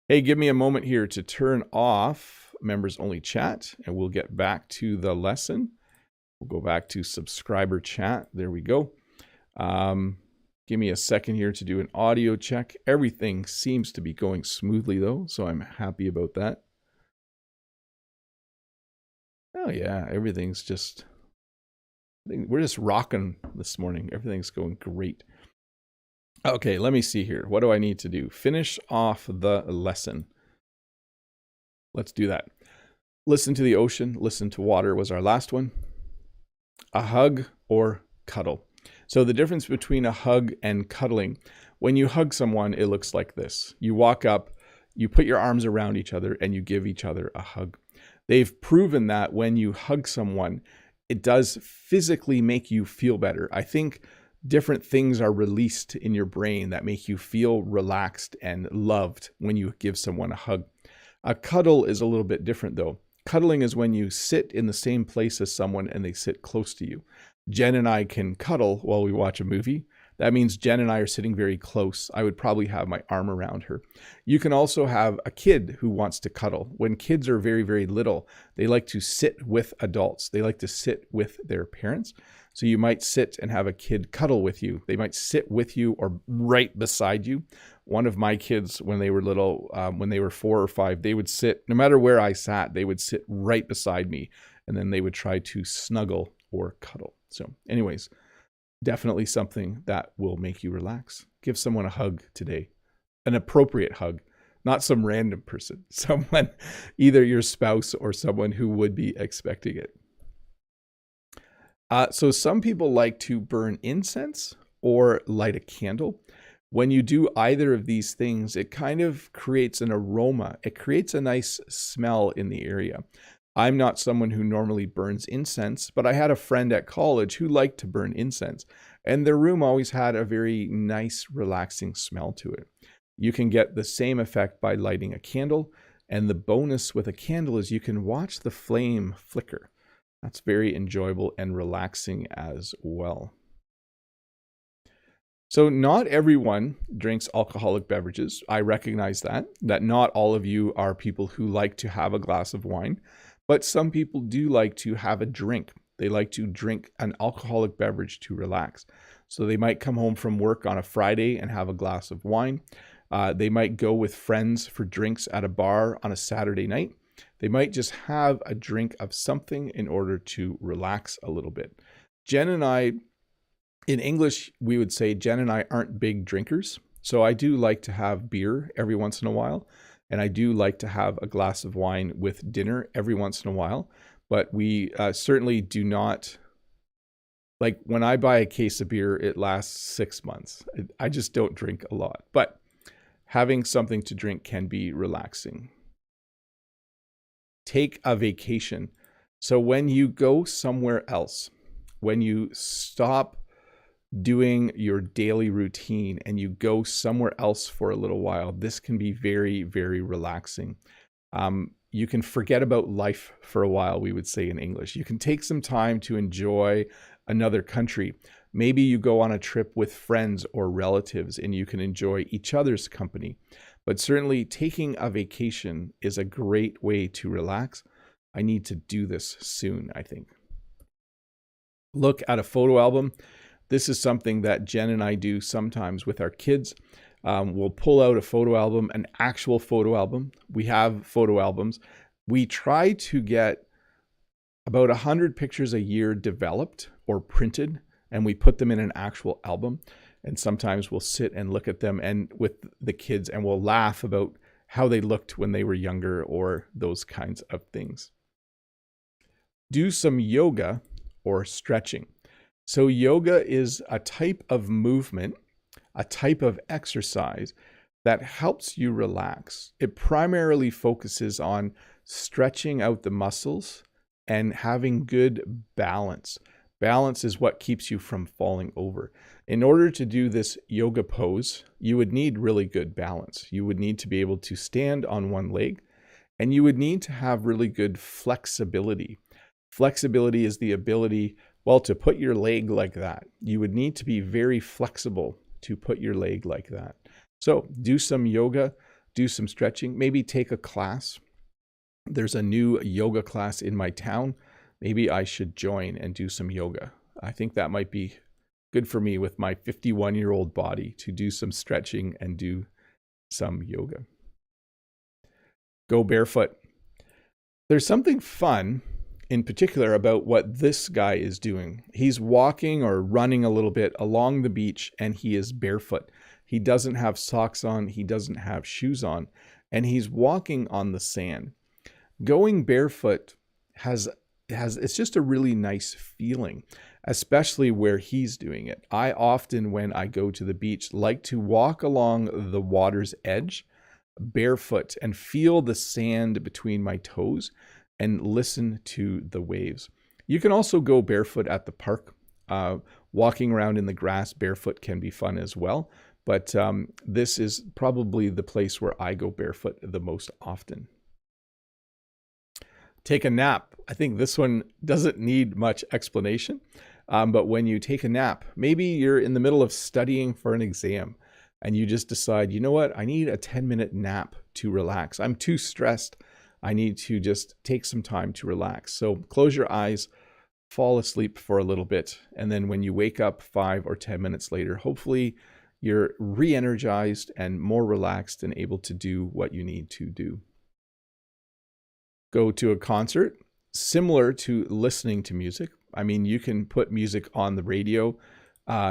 Hey, give me a moment here to turn off members only chat and we'll get back to the lesson. We'll go back to subscriber chat. There we go. Give me a second here to do an audio check. Everything seems to be going smoothly though, so I'm happy about that. Oh yeah, everything's just, we're just rocking this morning. Everything's going great. Okay, let me see here. What do I need to do? Finish off the lesson. Let's do that. Listen to the ocean, listen to water was our last one. A hug or cuddle. So the difference between a hug and cuddling, when you hug someone, it looks like this. You walk up, you put your arms around each other and you give each other a hug. They've proven that when you hug someone, it does physically make you feel better. I think different things are released in your brain that make you feel relaxed and loved when you give someone a hug. A cuddle is a little bit different though. Cuddling is when you sit in the same place as someone and they sit close to you. Jen and I can cuddle while we watch a movie. That means Jen and I are sitting very close. I would probably have my arm around her. You can also have a kid who wants to cuddle. When kids are very, very little, they like to sit with adults. They like to sit with their parents. So you might sit and have a kid cuddle with you. They might sit with you or right beside you. One of my kids, when they were little, when they were 4 or 5, they would sit, no matter where I sat, they would sit right beside me. And then they would try to snuggle or cuddle. So anyways, definitely something that will make you relax. Give someone a hug today, an appropriate hug, not some random person, someone, either your spouse or someone who would be expecting it. So some people like to burn incense or light a candle. When you do either of these things, it kind of creates an aroma. It creates a nice smell in the area. I'm not someone who normally burns incense, but I had a friend at college who liked to burn incense, and their room always had a very nice, relaxing smell to it. You can get the same effect by lighting a candle, and the bonus with a candle is you can watch the flame flicker. That's very enjoyable and relaxing as well. So not everyone drinks alcoholic beverages. I recognize that not all of you are people who like to have a glass of wine. But some people do like to have a drink. They like to drink an alcoholic beverage to relax. So they might come home from work on a Friday and have a glass of wine. They might go with friends for drinks at a bar on a Saturday night. They might just have a drink of something in order to relax a little bit. Jen and I, in English, we would say Jen and I aren't big drinkers. So I do like to have beer every once in a while. And I do like to have a glass of wine with dinner every once in a while, but we certainly do not, like when I buy a case of beer, it lasts 6 months. I just don't drink a lot, but having something to drink can be relaxing. Take a vacation. So when you go somewhere else, when you stop doing your daily routine and you go somewhere else for a little while, this can be very, very relaxing. You can forget about life for a while, we would say in English. You can take some time to enjoy another country. Maybe you go on a trip with friends or relatives and you can enjoy each other's company. But certainly taking a vacation is a great way to relax. I need to do this soon, I think. Look at a photo album. This is something that Jen and I do sometimes with our kids. We'll pull out a photo album, an actual photo album. We have photo albums. We try to get about 100 pictures a year developed or printed, and we put them in an actual album. And sometimes we'll sit and look at them and with the kids, and we'll laugh about how they looked when they were younger or those kinds of things. Do some yoga or stretching. So yoga is a type of movement, a type of exercise that helps you relax. It primarily focuses on stretching out the muscles and having good balance. Balance is what keeps you from falling over. In order to do this yoga pose, you would need really good balance. You would need to be able to stand on one leg, and you would need to have really good flexibility. Flexibility is the ability, well, to put your leg like that. You would need to be very flexible to put your leg like that. So do some yoga, do some stretching, maybe take a class. There's a new yoga class in my town. Maybe I should join and do some yoga. I think that might be good for me with my 51-year-old body to do some stretching and do some yoga. Go barefoot. There's something fun in particular about what this guy is doing. He's walking or running a little bit along the beach, and he is barefoot. He doesn't have socks on, he doesn't have shoes on, and he's walking on the sand. Going barefoot it's just a really nice feeling, especially where he's doing it. I often, when I go to the beach, like to walk along the water's edge barefoot and feel the sand between my toes and listen to the waves. You can also go barefoot at the park. Walking around in the grass barefoot can be fun as well, but this is probably the place where I go barefoot the most often. Take a nap. I think this one doesn't need much explanation, but when you take a nap, maybe you're in the middle of studying for an exam and you just decide, you know what, I need a 10-minute nap to relax. I'm too stressed. I need to just take some time to relax. So close your eyes, fall asleep for a little bit, and then when you wake up 5 or 10 minutes later, hopefully you're re-energized and more relaxed and able to do what you need to do. Go to a concert, similar to listening to music. I mean, you can put music on the radio.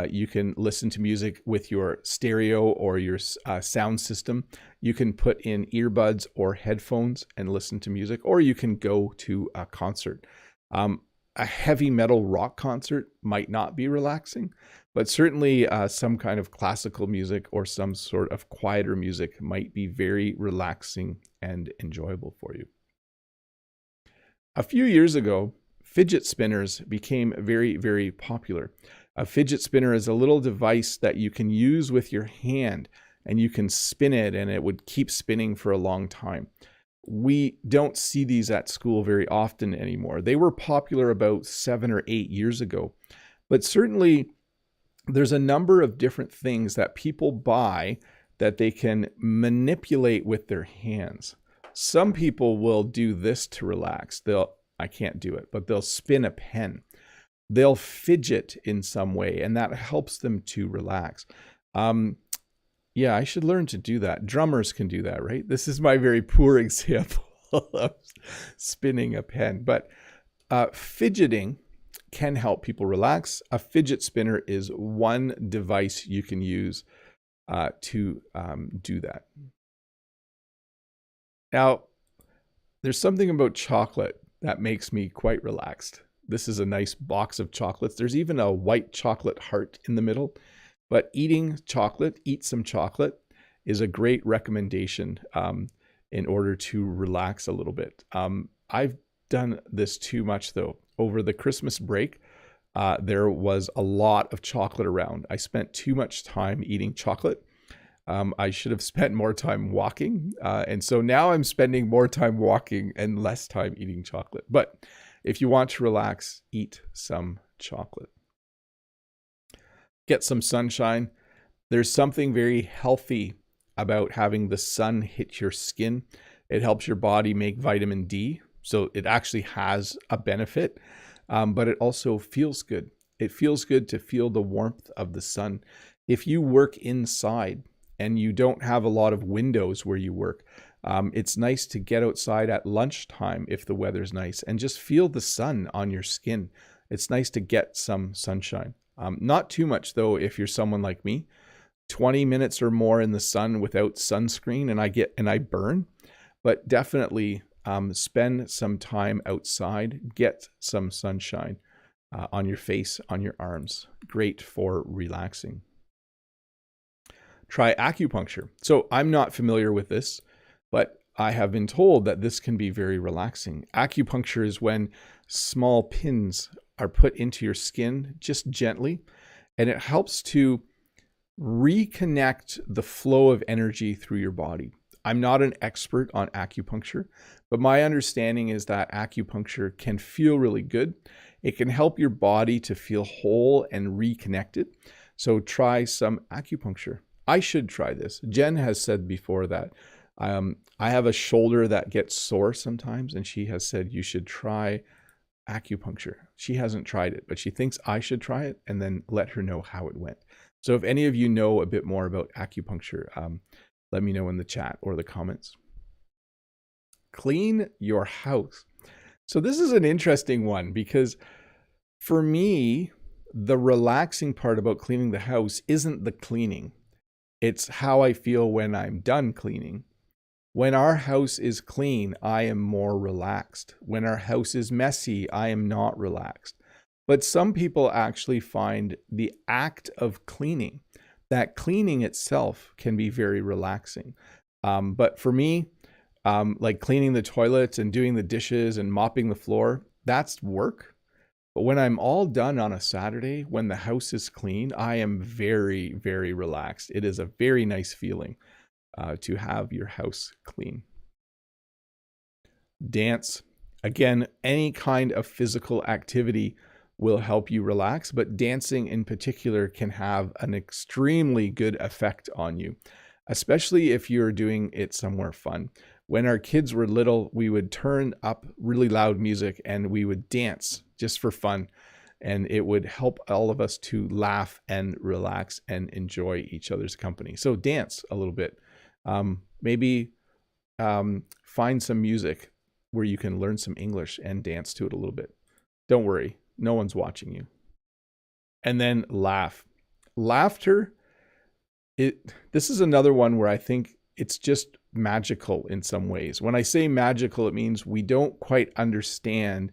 You can listen to music with your stereo or your sound system. You can put in earbuds or headphones and listen to music, or you can go to a concert. A heavy metal rock concert might not be relaxing, but certainly some kind of classical music or some sort of quieter music might be very relaxing and enjoyable for you. A few years ago, fidget spinners became very, very popular. A fidget spinner is a little device that you can use with your hand, and you can spin it and it would keep spinning for a long time. We don't see these at school very often anymore. They were popular about 7 or 8 years ago, but certainly there's a number of different things that people buy that they can manipulate with their hands. Some people will do this to relax. I can't do it, but they'll spin a pen. They'll fidget in some way, and that helps them to relax. Yeah, I should learn to do that. Drummers can do that, right? This is my very poor example of spinning a pen. But fidgeting can help people relax. A fidget spinner is one device you can use to do that. Now, there's something about chocolate that makes me quite relaxed. This is a nice box of chocolates. There's even a white chocolate heart in the middle. But eating chocolate, eat some chocolate, is a great recommendation in order to relax a little bit. I've done this too much, though. Over the Christmas break, there was a lot of chocolate around. I spent too much time eating chocolate. I should have spent more time walking. And so now I'm spending more time walking and less time eating chocolate. But if you want to relax, eat some chocolate. Get some sunshine. There's something very healthy about having the sun hit your skin. It helps your body make vitamin D. So it actually has a benefit, but it also feels good. It feels good to feel the warmth of the sun. If you work inside and you don't have a lot of windows where you work, it's nice to get outside at lunchtime if the weather's nice and just feel the sun on your skin. It's nice to get some sunshine. Not too much though if you're someone like me. 20 minutes or more in the sun without sunscreen and I burn. But definitely spend some time outside, get some sunshine on your face, on your arms. Great for relaxing. Try acupuncture. So I'm not familiar with this, but I have been told that this can be very relaxing. Acupuncture is when small pins are put into your skin just gently, and it helps to reconnect the flow of energy through your body. I'm not an expert on acupuncture, but my understanding is that acupuncture can feel really good. It can help your body to feel whole and reconnected. So try some acupuncture. I should try this. Jen has said before that I have a shoulder that gets sore sometimes, and she has said you should try acupuncture. She hasn't tried it, but she thinks I should try it and then let her know how it went. So if any of you know a bit more about acupuncture, let me know in the chat or the comments. Clean your house. So this is an interesting one because for me, the relaxing part about cleaning the house isn't the cleaning. It's how I feel when I'm done cleaning. When our house is clean, I am more relaxed. When our house is messy, I am not relaxed. But some people actually find the act of cleaning, that cleaning itself can be very relaxing. But for me, like cleaning the toilets and doing the dishes and mopping the floor, that's work. But when I'm all done on a Saturday, when the house is clean, I am very, very relaxed. It is a very nice feeling to have your house clean. Dance. Again, any kind of physical activity will help you relax, but dancing in particular can have an extremely good effect on you, especially if you're doing it somewhere fun. When our kids were little, we would turn up really loud music and we would dance just for fun. And it would help all of us to laugh and relax and enjoy each other's company. So dance a little bit. Maybe find some music where you can learn some English and dance to it a little bit. Don't worry, no one's watching you. And then laugh. Laughter, this is another one where I think it's just magical in some ways. When I say magical, it means we don't quite understand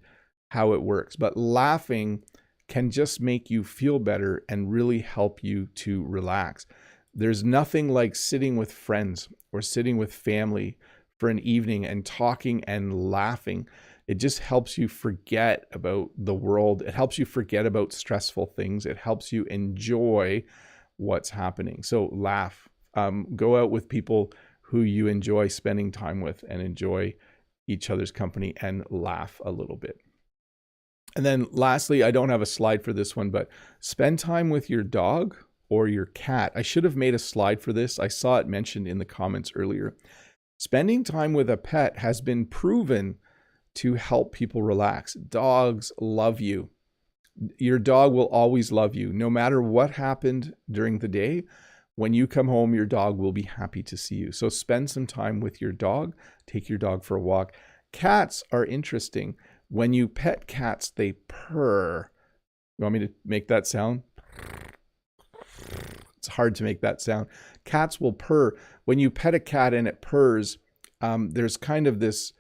how it works, but laughing can just make you feel better and really help you to relax. There's nothing like sitting with friends or sitting with family for an evening and talking and laughing. It just helps you forget about the world. It helps you forget about stressful things. It helps you enjoy what's happening. So laugh. Go out with people who you enjoy spending time with and enjoy each other's company and laugh a little bit. And then lastly, I don't have a slide for this one, but spend time with your dog or your cat. I should have made a slide for this. I saw it mentioned in the comments earlier. Spending time with a pet has been proven to help people relax. Dogs love you. Your dog will always love you. No matter what happened during the day, when you come home, your dog will be happy to see you. So spend some time with your dog. Take your dog for a walk. Cats are interesting. When you pet cats, they purr. You want me to make that sound? It's hard to make that sound. Cats will purr. When you pet a cat and it purrs, there's kind of this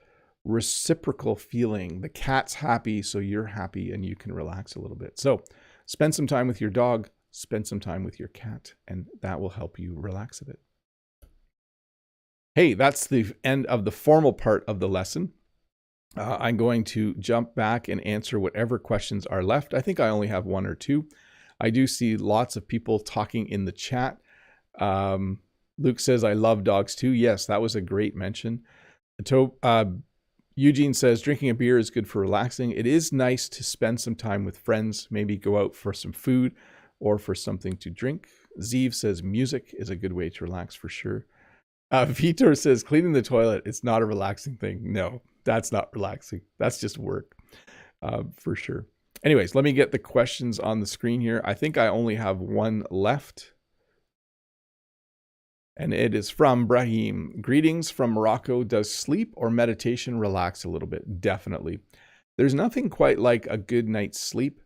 reciprocal feeling. The cat's happy, so you're happy, and you can relax a little bit. So spend some time with your dog, spend some time with your cat, and that will help you relax a bit. Hey, that's the end of the formal part of the lesson. I'm going to jump back and answer whatever questions are left. I think I only have one or two. I do see lots of people talking in the chat. Luke says, I love dogs too. Yes, that was a great mention. Eugene says, drinking a beer is good for relaxing. It is nice to spend some time with friends, maybe go out for some food or for something to drink. Zeev says, music is a good way to relax for sure. Vitor says, cleaning the toilet, it's not a relaxing thing. No, that's not relaxing. That's just work, for sure. Anyways, let me get the questions on the screen here. I think I only have one left. And it is from Brahim. Greetings from Morocco. Does sleep or meditation relax a little bit? Definitely. There's nothing quite like a good night's sleep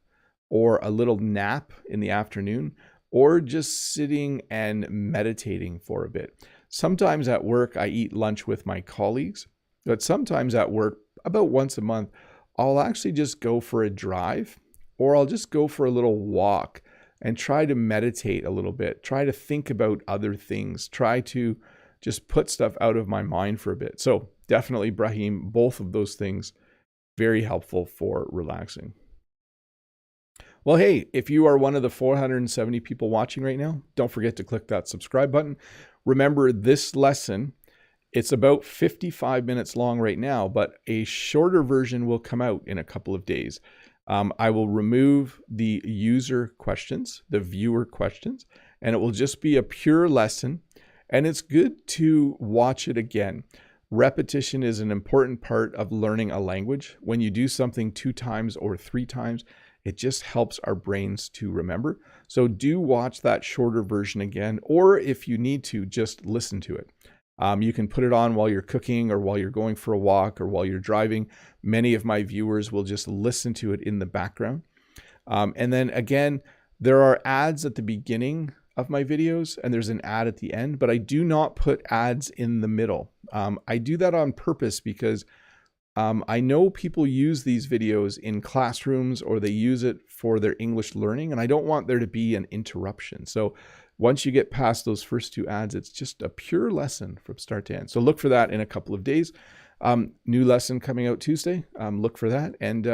or a little nap in the afternoon or just sitting and meditating for a bit. Sometimes at work, I eat lunch with my colleagues, but sometimes at work, about once a month, I'll actually just go for a drive or I'll just go for a little walk and try to meditate a little bit, try to think about other things, try to just put stuff out of my mind for a bit. So definitely, Brahim, both of those things, very helpful for relaxing. Well, hey, if you are one of the 470 people watching right now, don't forget to click that subscribe button. Remember, this lesson, it's about 55 minutes long right now, but a shorter version will come out in a couple of days. I will remove the user questions, the viewer questions, and it will just be a pure lesson. And it's good to watch it again. Repetition is an important part of learning a language. When you do something 2 times or 3 times, it just helps our brains to remember. So do watch that shorter version again, or if you need to, just listen to it. You can put it on while you're cooking or while you're going for a walk or while you're driving. Many of my viewers will just listen to it in the background. And then again, there are ads at the beginning of my videos and there's an ad at the end, but I do not put ads in the middle. I do that on purpose because I know people use these videos in classrooms or they use it for their English learning, and I don't want there to be an interruption. So once you get past those first 2 ads, it's just a pure lesson from start to end. So look for that in a couple of days. New lesson coming out Tuesday. Look for that. And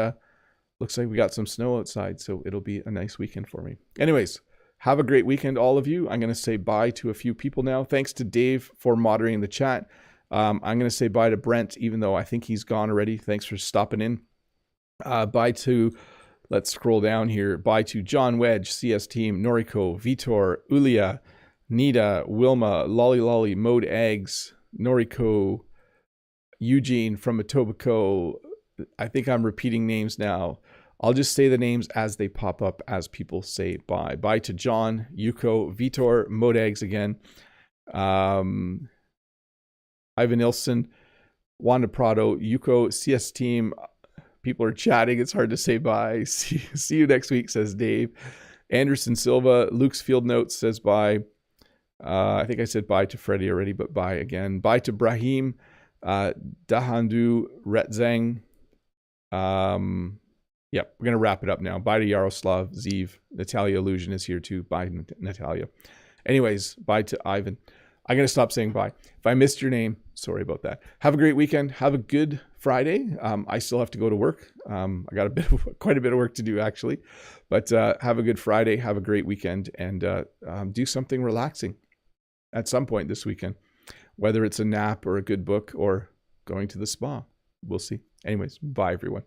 looks like we got some snow outside, so it'll be a nice weekend for me. Anyways, have a great weekend, all of you. I'm going to say bye to a few people now. Thanks to Dave for moderating the chat. I'm going to say bye to Brent, even though I think he's gone already. Thanks for stopping in. Bye to... Let's scroll down here. Bye to John Wedge, CS Team, Noriko, Vitor, Ulia, Nita, Wilma, Lolly Lolly, Mode Eggs, Noriko, Eugene from Etobicoke. I think I'm repeating names now. I'll just say the names as they pop up as people say bye. Bye to John, Yuko, Vitor, Mode Eggs again. Ivan Nilsson, Wanda Prado, Yuko, CS Team. People are chatting. It's hard to say bye. See you next week, says Dave. Anderson Silva, Luke's Field Notes says bye. I think I said bye to Freddie already, but bye again. Bye to Brahim, Dahandu, Retzang. Yep, we're going to wrap it up now. Bye to Yaroslav, Zeev. Natalia Illusion is here too. Bye, Natalia. Anyways, bye to Ivan. I'm going to stop saying bye. If I missed your name, sorry about that. Have a great weekend. Have a good Friday. I still have to go to work. I got quite a bit of work to do actually, but have a good Friday. Have a great weekend and do something relaxing at some point this weekend, whether it's a nap or a good book or going to the spa. We'll see. Anyways, bye everyone.